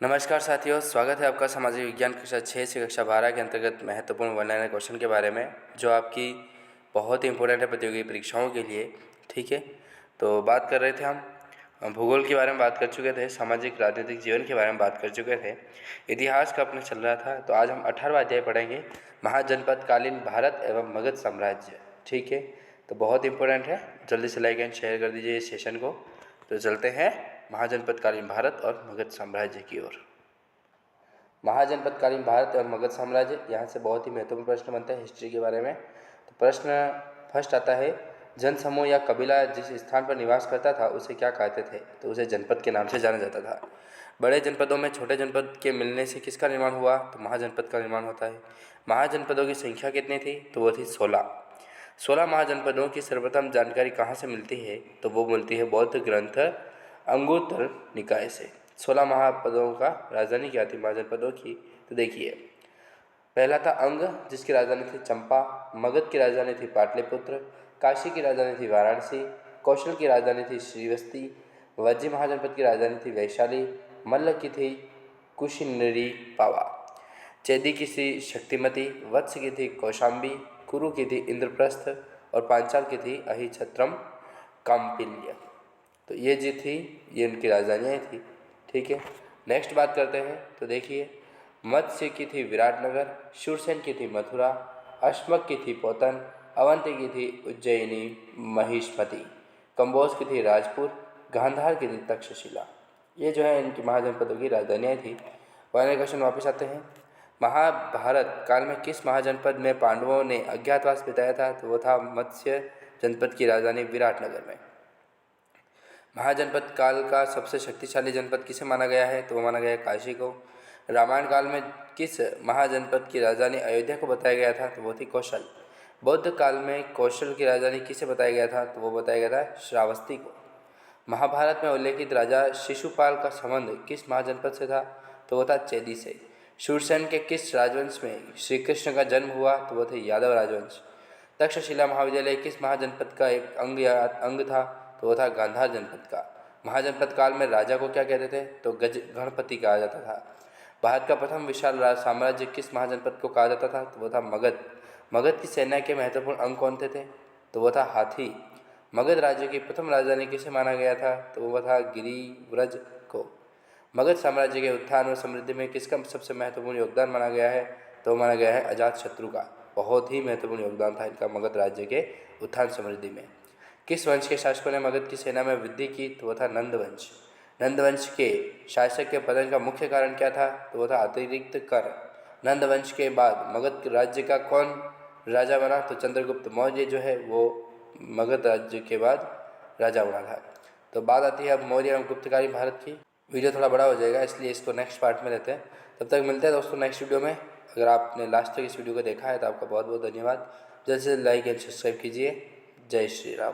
नमस्कार साथियों, स्वागत है आपका सामाजिक विज्ञान कक्षा 6 से कक्षा 12 के अंतर्गत महत्वपूर्ण वन लाइनर क्वेश्चन के बारे में, जो आपकी बहुत ही इंपॉर्टेंट है प्रतियोगी परीक्षाओं के लिए। ठीक है, तो बात कर रहे थे हम भूगोल के बारे में बात कर चुके थे, सामाजिक राजनीतिक जीवन के बारे में बात कर चुके थे, इतिहास का अपने चल रहा था। तो आज हम 18वां अध्याय पढ़ेंगे, महाजनपदकालीन भारत एवं मगध साम्राज्य। ठीक है, तो बहुत इंपॉर्टेंट है, जल्दी से लाइक एंड शेयर कर दीजिए इस सेशन को। तो चलते हैं महाजनपदकालीन भारत और मगध साम्राज्य की ओर। महाजनपदकालीन भारत और मगध साम्राज्य, यहाँ से बहुत ही महत्वपूर्ण प्रश्न बनता है हिस्ट्री के बारे में। तो प्रश्न फर्स्ट आता है, जनसमूह या कबीला जिस स्थान पर निवास करता था उसे क्या कहते थे? तो उसे जनपद के नाम से जाना जाता था। बड़े जनपदों में छोटे जनपद के मिलने से किसका निर्माण हुआ? तो महाजनपद का निर्माण होता है। महाजनपदों की संख्या कितनी थी? तो वो थी 16। 16 महाजनपदों की सर्वप्रथम जानकारी कहाँ से मिलती है? तो वो मिलती है बौद्ध ग्रंथ अंगुत्तर निकाय से। 16 महापदों का राजधानी क्या थी महाजनपदों की? तो देखिए, पहला था अंग, जिसकी राजधानी थी चंपा। मगध की राजधानी थी पाटलिपुत्र। काशी की राजधानी थी वाराणसी। कौशल की राजधानी थी श्रीवस्ती। वज्जी महाजनपद की राजधानी थी वैशाली। मल्ल की थी कुशिनरी पावा। चेदी की थी शक्तिमती। वत्स की थी कौशाम्बी। कुरु की थी इंद्रप्रस्थ और पांचाल की थी अहिछत्रम काम्पिल्य। तो ये जी थी, ये उनकी राजधानियाँ थी। ठीक है, नेक्स्ट बात करते हैं। तो देखिए, मत्स्य की थी विराटनगर। शूरसेन की थी मथुरा। अश्मक की थी पोतन। अवंती की थी उज्जैनी महिष्मती। कंबोज की थी राजपुर। गांधार की थी तक्षशिला। ये जो है इनकी महाजनपदों की राजधानियाँ थी। फाइनल क्वेश्चन वापस आते हैं, महाभारत काल में किस महाजनपद में पांडवों ने अज्ञातवास बिताया था? तो वो था मत्स्य जनपद की राजधानी विराटनगर में। महाजनपद काल का सबसे शक्तिशाली जनपद किसे माना गया है? तो वो माना गया है काशी को। रामायण काल में किस महाजनपद की राजधानी अयोध्या को बताया गया था? तो वो थी कौशल। बौद्ध काल में कौशल की राजधानी किसे बताया गया था? तो वो बताया गया था श्रावस्ती को। महाभारत में उल्लेखित राजा शिशुपाल का संबंध किस महाजनपद से था? तो वो था चेदी से। शूरसेन के किस राजवंश में श्री कृष्ण का जन्म हुआ? तो वो थे यादव राजवंश। तक्षशिला महाविद्यालय किस महाजनपद का एक अंग था? तो वो था गांधार जनपद का। महाजनपद काल में राजा को क्या कहते थे? तो गज गणपति कहा जाता था। भारत का प्रथम विशाल साम्राज्य किस महाजनपद को कहा जाता था? तो वो था मगध। मगध की सेना के महत्वपूर्ण अंग कौन थे? तो वो था हाथी। मगध राज्य की प्रथम राजधानी किसे माना गया था? तो वो था गिरिव्रज को। मगध साम्राज्य के उत्थान और समृद्धि में किसका सबसे महत्वपूर्ण योगदान माना गया है? तो माना गया है अजातशत्रु का। बहुत ही महत्वपूर्ण योगदान था इनका मगध राज्य के उत्थान समृद्धि में। किस वंश के शासकों ने मगध की सेना में वृद्धि की? तो वो था नंदवंश। नंदवंश के शासक के पतन का मुख्य कारण क्या था? तो वो था अतिरिक्त कर। नंदवंश के बाद मगध राज्य का कौन राजा बना? तो चंद्रगुप्त मौर्य जो है वो मगध राज्य के बाद राजा बना था। तो बात आती है अब मौर्य एवं गुप्तकालीन भारत की। वीडियो थोड़ा बड़ा हो जाएगा, इसलिए इसको नेक्स्ट पार्ट में लेते हैं। तब तक मिलते हैं दोस्तों नेक्स्ट वीडियो में। अगर आपने लास्ट तक इस वीडियो को देखा है तो आपका बहुत बहुत धन्यवाद। जल्द से जल्द लाइक एंड सब्सक्राइब कीजिए। जय श्री राम।